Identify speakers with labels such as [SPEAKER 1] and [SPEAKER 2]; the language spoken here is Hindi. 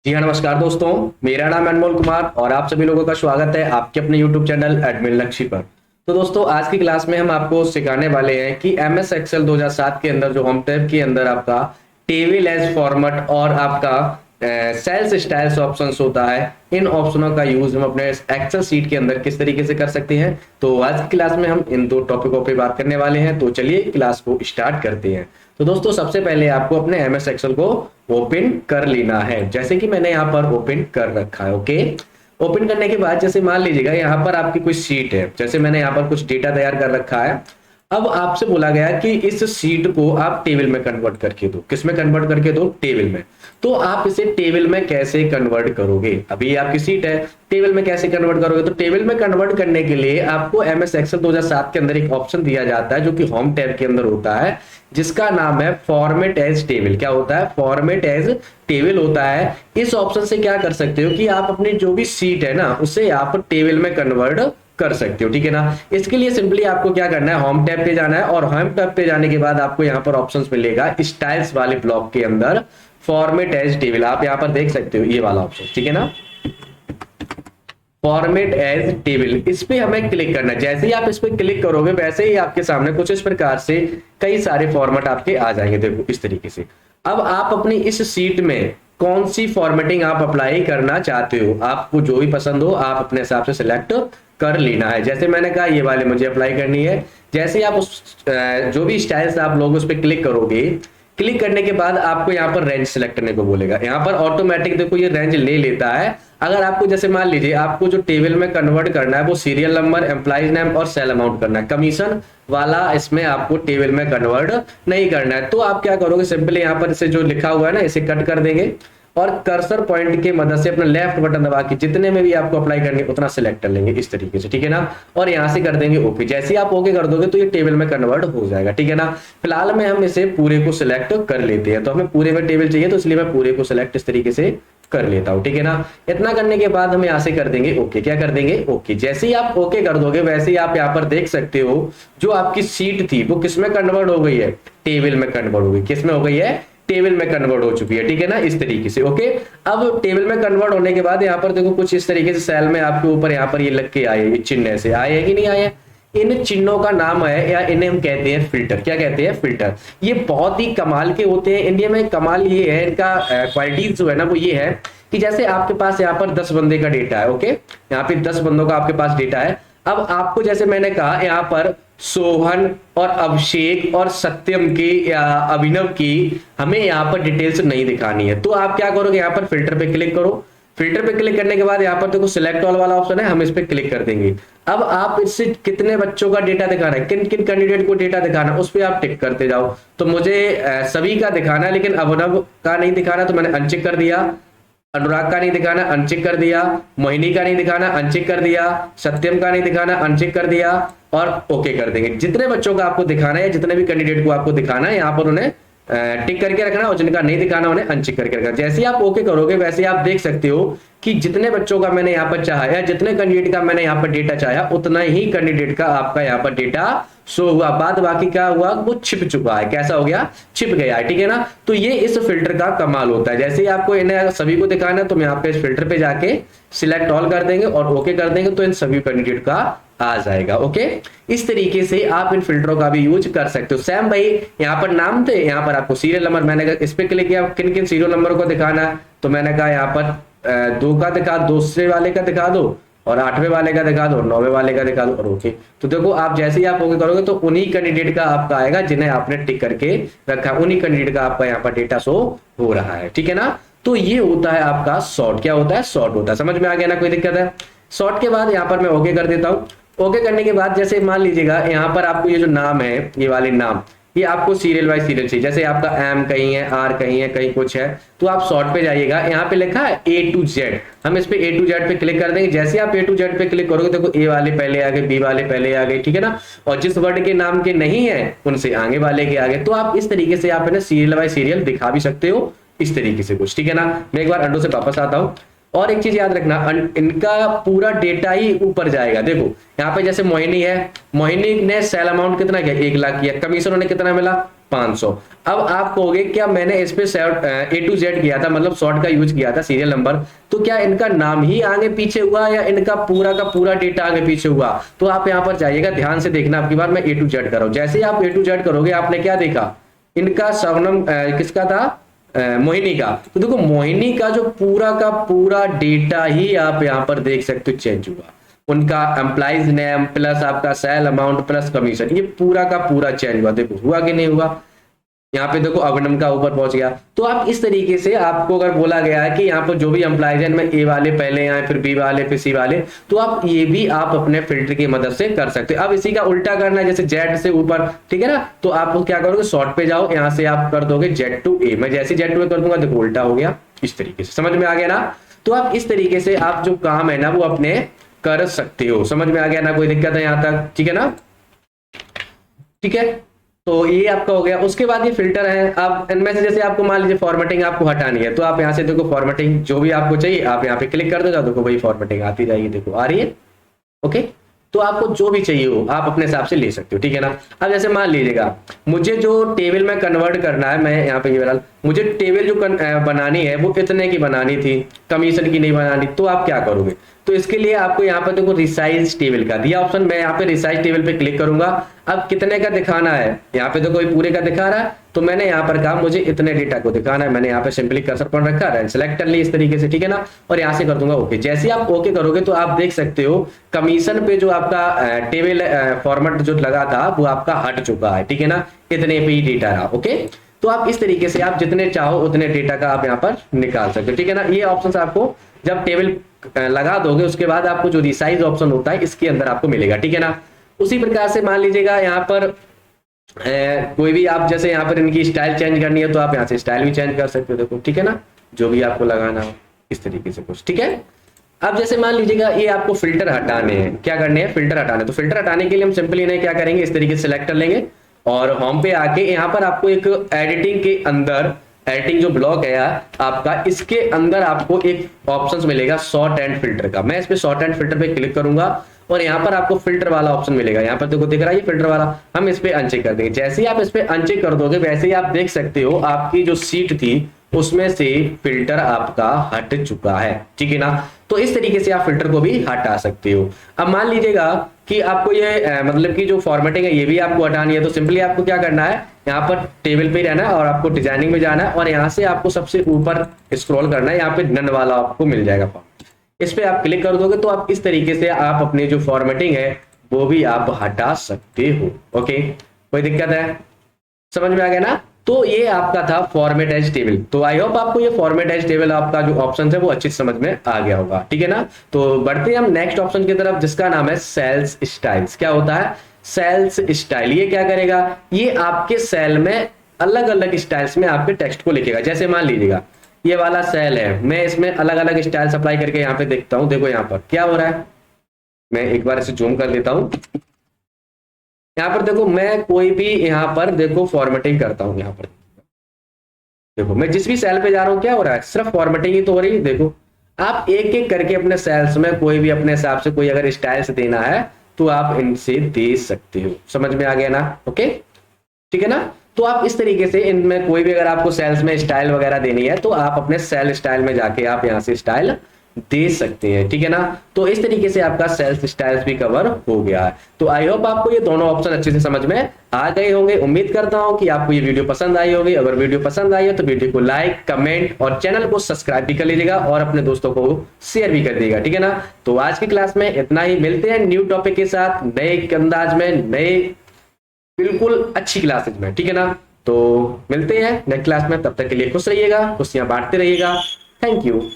[SPEAKER 1] जी हाँ, नमस्कार दोस्तों। मेरा नाम है अनमोल कुमार और आप सभी लोगों का स्वागत है आपके अपने YouTube चैनल एडमिन लक्ष्य पर। तो दोस्तों, आज की क्लास में हम आपको सिखाने वाले हैं कि MS एक्सेल 2007 के अंदर जो होम टैब के अंदर आपका टेबल एज फॉर्मेट और आपका सेल्स स्टाइल्स ऑप्शंस होता है, इन ऑप्शनों का यूज हम अपने एक्सेल सीट के अंदर किस तरीके से कर सकते हैं। तो आज की क्लास में हम इन दो टॉपिकों पे बात करने वाले हैं। तो चलिए क्लास को स्टार्ट करते हैं। तो दोस्तों, सबसे पहले आपको अपने MS एक्सेल को ओपन कर लेना है, जैसे कि मैंने यहाँ पर ओपन कर रखा है। ओके, ओपन करने के बाद जैसे मान लीजिएगा यहाँ पर आपकी कोई सीट है, जैसे मैंने यहाँ पर कुछ डेटा तैयार कर रखा है। अब आपसे बोला गया कि इस सीट को आप टेबल में कन्वर्ट करके दो। किस में कन्वर्ट करके दो? टेबल में। तो आप इसे टेबल में कैसे कन्वर्ट करोगे? अभी आपकी सीट है, टेबल में कैसे कन्वर्ट करोगे? तो टेबल में कन्वर्ट करने के लिए आपको MS एक्सेल 2007 के अंदर एक ऑप्शन दिया जाता है जो कि होम टैब के अंदर होता है, जिसका नाम है फॉर्मेट एज टेबल। क्या होता है? फॉर्मेट एज टेबल होता है। इस ऑप्शन से क्या कर सकते हो कि आप अपनी जो भी सीट है ना, उसे आप टेबल में कन्वर्ट कर सकते हो। ठीक है ना। इसके लिए सिंपली आपको क्या करना है, होम टैब पे जाना है और होम टैब पे जाने के बाद आपको यहाँ पर ऑप्शंस मिलेगा स्टाइल्स वाले ब्लॉक के अंदर फॉर्मेट एज टेबल। आप यहाँ पर देख सकते हो ये वाला ऑप्शन, ठीक है ना, फॉर्मेट एज टेबल। इस पे हमें क्लिक करना है। जैसे ही आप इस पे क्लिक करोगे वैसे ही आपके सामने कुछ इस प्रकार से कई सारे फॉर्मेट आपके आ जाएंगे। देखो इस तरीके से। अब आप अपनी इस सीट में कौन सी फॉर्मेटिंग आप अप्लाई करना चाहते हो, आपको जो भी पसंद हो आप अपने हिसाब से सिलेक्ट कर लेना है। जैसे मैंने कहा ये वाले मुझे अप्लाई करनी है। जैसे ही आप उस जो भी स्टाइल्स आप लोग उस पर क्लिक करोगे, क्लिक करने के बाद आपको यहाँ पर रेंज सिलेक्ट करने को बोलेगा। यहाँ पर ऑटोमेटिक देखो ये रेंज ले लेता है। अगर आपको जैसे मान लीजिए आपको जो टेबल में कन्वर्ट करना है वो सीरियल नंबर, एम्प्लॉइज नेम और सेल अमाउंट करना है, कमीशन वाला इसमें आपको टेबल में कन्वर्ट नहीं करना है। तो आप क्या करोगे, सिंपली यहाँ पर इसे जो लिखा हुआ है ना इसे कट कर देंगे और कर्सर पॉइंट के मदद से अपना लेफ्ट बटन दबा के जितने में भी आपको अप्लाई करनी है उतना सिलेक्ट कर लेंगे इस तरीके से, ठीक है ना। और यहां से कर देंगे ओके। जैसे ही आप ओके कर दोगे तो ये टेबल में कन्वर्ट हो जाएगा, ठीक है ना। फिलहाल में हम इसे पूरे को सिलेक्ट कर लेते हैं, तो हमें पूरे में टेबल चाहिए तो इसलिए मैं पूरे को सिलेक्ट इस तरीके से कर लेता हूं, ठीक है ना। इतना करने के बाद हम यहां से कर देंगे ओके। क्या कर देंगे? ओके। जैसे ही आप ओके कर दोगे वैसे ही आप यहां पर देख सकते हो जो आपकी सीट थी वो किसमें कन्वर्ट हो गई है? टेबल में कन्वर्ट हो गई। किसमें हो गई है? टेबल में कन्वर्ट हो चुकी है, ठीक है ना, इस तरीके से। ओके, अब टेबल में कन्वर्ट होने के बाद यहाँ पर देखो कुछ इस तरीके से सेल में आपके ऊपर यहाँ पर ये लग के आए, ये चिन्ह से आए है कि नहीं आए? इन चिन्हों का नाम है या इन्हें हम कहते हैं फिल्टर। क्या कहते हैं? फिल्टर। ये बहुत ही कमाल के होते हैं। इंडिया में कमाल ये है, इनका क्वालिटीज जो है ना वो ये है कि जैसे आपके पास यहाँ पर 10 बंदे का डेटा है। ओके, यहाँ पे 10 बंदों का आपके पास डेटा है। अब आपको जैसे मैंने कहा यहाँ पर सोहन और अभिषेक और सत्यम की या अभिनव की हमें यहाँ पर डिटेल्स नहीं दिखानी है। तो आप क्या करोगे, यहाँ पर फिल्टर पे क्लिक करो। फिल्टर पे क्लिक करने के बाद यहाँ पर देखो सिलेक्ट ऑल वाला ऑप्शन है, हम इस पे क्लिक कर देंगे। अब आप इससे कितने बच्चों का डेटा दिखाना है, किन किन कैंडिडेट को डेटा दिखाना है, उस पर आप टिक करते जाओ। तो मुझे सभी का दिखाना है लेकिन अभिनव का नहीं दिखाना, तो मैंने अनचेक कर दिया। अनुराग का नहीं दिखाना, अनचेक कर दिया। मोहिनी का नहीं दिखाना, अनचेक कर दिया। सत्यम का नहीं दिखाना, अनचेक कर दिया और ओके कर देंगे। जितने बच्चों का आपको दिखाना है, जितने भी कैंडिडेट को आपको दिखाना है यहाँ पर उन्हें टिक करके रखना और जिनका नहीं दिखाना उन्हें अनचेक करके रखना। जैसे ही आप ओके करोगे वैसे आप देख सकते हो कि जितने बच्चों का मैंने यहाँ पर चाहा या जितने कैंडिडेट का मैंने यहाँ पर डेटा चाहा उतना ही कैंडिडेट का आपका यहाँ पर डेटा शो हुआ। बाद बाकी क्या हुआ, वो छिप चुका है। कैसा हो गया? छिप गया है, ठीक है ना। तो ये इस फिल्टर का कमाल होता है। जैसे ही आपको इन्हें सभी को दिखाना है तो यहाँ पे इस फिल्टर पे जाके सिलेक्ट ऑल कर देंगे और ओके कर देंगे तो इन सभी कैंडिडेट का आ जाएगा। ओके, इस तरीके से आप इन फिल्टरों का भी यूज कर सकते हो। सैम भाई यहाँ पर नाम थे, यहाँ पर आपको सीरियल नंबर, मैंने इस पे क्लिक किया किन किन सीरियल नंबर को दिखाना है, तो मैंने कहा यहाँ पर 2 का दिखा, दूसरे वाले का दिखा दो और 8वें वाले का दिखा दो, 9वें वाले का दिखा दो और ओके। तो देखो आप जैसे ही आप ओके करोगे तो उन्हीं कैंडिडेट का आपका आएगा जिन्हें आपने टिक करके रखा, उन्हीं कैंडिडेट का आपका यहाँ पर डेटा शो हो रहा है, ठीक है ना। तो ये होता है आपका सॉर्ट। क्या होता है? सॉर्ट होता है। समझ में आ गया ना, कोई दिक्कत है? सॉर्ट के बाद यहाँ पर मैं ओके कर देता हूँ। ओके करने के बाद जैसे मान लीजिएगा यहाँ पर आपको ये जो नाम है, ये वाले नाम, ये आपको सीरियल वाइज सीरियल चाहिए। जैसे आपका एम कहीं है, आर कहीं है, कहीं कुछ है, तो आप सॉर्ट पे जाइएगा। यहाँ पे लिखा है A to Z, हम इस पे A to Z पे क्लिक कर देंगे। जैसे आप A to Z पे क्लिक करोगे देखो A वाले पहले आ गए, B वाले पहले आ गए, ठीक है ना। और जिस वर्ड के नाम के नहीं है उनसे आगे वाले के आगे। तो आप इस तरीके से आप सीरियल वाइज सीरियल दिखा भी सकते हो, इस तरीके से कुछ, ठीक है ना। मैं एक बार अंडो से वापस आता हूँ। और एक चीज याद रखना, इनका पूरा डेटा ही ऊपर जाएगा। देखो यहाँ पे जैसे मोहिनी है, मोहिनी ने सेल अमाउंट कितना किया, 1 लाख किया, कमीशन उन्हें कितना मिला, 500। अब आप कहोगे क्या मैंने इस पे A to Z किया था, मतलब शॉर्ट का यूज किया था, सीरियल नंबर, तो क्या इनका नाम ही आगे पीछे हुआ या इनका पूरा का पूरा डेटा आगे पीछे हुआ? तो आप यहाँ पर जाइएगा, ध्यान से देखना, आपकी बार मैं A to Z करो। जैसे ही आप A to Z करोगे, आपने क्या देखा, इनका शबनम किसका था, मोहिनी का। तो देखो मोहिनी का जो पूरा का पूरा डेटा ही आप यहाँ पर देख सकते हो चेंज हुआ, उनका एम्प्लॉइज नेम प्लस आपका सेल अमाउंट प्लस कमीशन, ये पूरा का पूरा चेंज हुआ। देखो हुआ कि नहीं हुआ, यहाँ पे देखो अवनम का ऊपर पहुंच गया। तो आप इस तरीके से, आपको अगर बोला गया है कि यहाँ पर जो भी एम्प्लॉइज है, ए वाले पहले आए, फिर बी वाले, फिर सी वाले, तो आप ये भी आप अपने फिल्टर की मदद से कर सकते हो। अब इसी का उल्टा करना है, जैसे जेड से ऊपर, ठीक है ना, तो आप क्या करोगे, शॉर्ट पे जाओ, यहाँ से आप कर दोगे जेड टू ए। मैं जैसे जेड टू ए कर दूंगा, देखो उल्टा हो गया, इस तरीके से। समझ में आ गया ना? तो आप इस तरीके से आप जो काम है ना वो अपने कर सकते हो। समझ में आ गया ना? कोई दिक्कत है यहाँ तक? ठीक है ना? ठीक है, तो ये आपका हो गया। उसके बाद ये फिल्टर है। अब इनमें से जैसे आपको मान लीजिए फॉर्मेटिंग आपको हटानी है, तो आप यहाँ से देखो फॉर्मेटिंग जो भी आपको चाहिए, आप यहाँ पे क्लिक कर दो, देखो वही फॉर्मेटिंग आती जाएगी, देखो आ रही है। ओके, तो आपको जो भी चाहिए हो आप अपने हिसाब से ले सकते हो, ठीक है ना। अब जैसे मान लीजिएगा मुझे जो टेबल में कन्वर्ट करना है, मैं यहाँ पे ये वाला, मुझे टेबल जो बनानी है वो कितने की बनानी थी, कमीशन की नहीं बनानी, तो आप क्या करोगे? तो इसके लिए आपको यहाँ पर देखो रिसाइज टेबल का दिया ऑप्शन, मैं यहाँ पे रिसाइज टेबल पे क्लिक करूंगा। अब कितने का दिखाना है, यहाँ पे देखो पूरे का दिखा रहा है, तो मैंने यहाँ पर कहा मुझे इतने डेटा को दिखाना है, मैंने यहाँ पे सिंपली कर्सर पर रखा है, सेलेक्ट कर ली इस तरीके से, ठीक है ना, और यहाँ से कर दूंगा ओके। जैसे ही आप ओके करोगे तो आप देख सकते हो कमीशन पे जो आपका टेबल फॉर्मेट जो लगा था वो आपका हट चुका है, ठीक है ना, इतने पे ही डेटा रहा। ओके, तो आप इस तरीके से आप जितने चाहो उतने डेटा का आप यहाँ पर निकाल सकते हो, ठीक है ना। ये ऑप्शन आपको जब टेबल लगा दोगे उसके बाद आपको जो रिसाइज ऑप्शन होता है इसके अंदर आपको मिलेगा, ठीक है ना। उसी प्रकार से मान लीजिएगा यहाँ पर कोई भी आप जैसे यहाँ पर इनकी स्टाइल चेंज करनी है तो आप यहाँ से स्टाइल भी चेंज कर सकते हो, देखो ठीक है ना, जो भी आपको लगाना हो इस तरीके से कुछ, ठीक है। अब जैसे मान लीजिएगा ये आपको फिल्टर हटाने हैं, क्या करने हैं, फिल्टर हटाने। तो फिल्टर हटाने के लिए हम सिंपली इन्हें क्या करेंगे, इस तरीके से सिलेक्ट कर लेंगे और होम पे आके यहाँ पर आपको एक एडिटिंग के अंदर, एडिटिंग जो ब्लॉक है आपका, इसके अंदर आपको एक ऑप्शन मिलेगा सॉर्ट एंड फिल्टर का। मैं इस पे सॉर्ट एंड फिल्टर पे क्लिक करूंगा और यहाँ पर आपको फिल्टर वाला ऑप्शन मिलेगा, यहाँ पर देखो दिख रहा है ये फिल्टर वाला, हम इस पे अनचेक कर देंगे। जैसे ही आप इस पे अनचेक कर दोगे वैसे ही आप देख सकते हो आपकी जो सीट थी उसमें से फिल्टर आपका हट चुका है, ठीक है ना। तो इस तरीके से आप फिल्टर को भी हटा सकते हो। अब मान लीजिएगा कि आपको ये मतलब कि जो फॉर्मेटिंग है ये भी आपको हटानी है, तो सिंपली आपको क्या करना है, यहाँ पर टेबल पे रहना है और आपको डिजाइनिंग में जाना है और यहाँ से आपको सबसे ऊपर स्क्रॉल करना है, यहाँ पे नन वाला आपको मिल जाएगा, इस पे आप क्लिक कर दोगे तो आप इस तरीके से आप अपनी जो फॉर्मेटिंग है वो भी आप हटा सकते हो। ओके, कोई दिक्कत है? समझ में आ गया ना? तो ये आपका था फॉर्मेट एज टेबल। तो आई होप आपको ये फॉर्मेट एज टेबल आपका जो ऑप्शन है वो अच्छी समझ में आ गया होगा, ठीक है ना। तो बढ़ते हैं हम नेक्स्ट ऑप्शन की तरफ जिसका नाम है सेल्स स्टाइल्स। क्या होता है सेल्स स्टाइल? ये क्या करेगा, ये आपके सेल में अलग अलग स्टाइल्स में आपके टेक्स्ट को लिखेगा। जैसे मान लीजिएगा ये वाला सेल है, मैं इसमें अलग अलग स्टाइल अप्लाई करके यहाँ पे देखता हूं, देखो यहाँ पर क्या हो रहा है, मैं एक बार इसे जूम कर लेता हूं। यहाँ पर देखो मैं कोई भी यहाँ पर देखो फॉर्मेटिंग करता हूं, यहाँ पर देखो मैं जिस भी सेल पे जा रहा हूँ क्या हो रहा है, सिर्फ फॉर्मेटिंग ही तो हो रही है। देखो आप एक एक करके अपने सेल्स में कोई भी अपने हिसाब से कोई अगर स्टाइल्स देना है तो आप इनसे दे सकते हो। समझ में आ गया ना? ओके, ठीक है ना। तो आप इस तरीके से इनमें कोई भी अगर आपको सेल्स में स्टाइल वगैरह देनी है तो आप अपने सेल स्टाइल में जाके आप यहां से स्टाइल दे सकते हैं, ठीक है ना। तो इस तरीके से आपका सेल्स स्टाइल्स भी कवर हो गया है। तो आई होप आपको ये दोनों ऑप्शन अच्छे से समझ में आ गए होंगे। उम्मीद करता हूं कि आपको ये वीडियो पसंद आई होगी। अगर वीडियो पसंद आई हो तो वीडियो को लाइक, कमेंट और चैनल को सब्सक्राइब भी कर लीजिएगा और अपने दोस्तों को शेयर भी कर दीजिएगा, ठीक है ना। तो आज की क्लास में इतना ही, मिलते हैं न्यू टॉपिक के साथ, नए अंदाज में, नए बिल्कुल अच्छी क्लासेज में, ठीक है ना। तो मिलते हैं नेक्स्ट क्लास में, तब तक के लिए खुश रहिएगा, खुशियां बांटते रहिएगा। Thank you.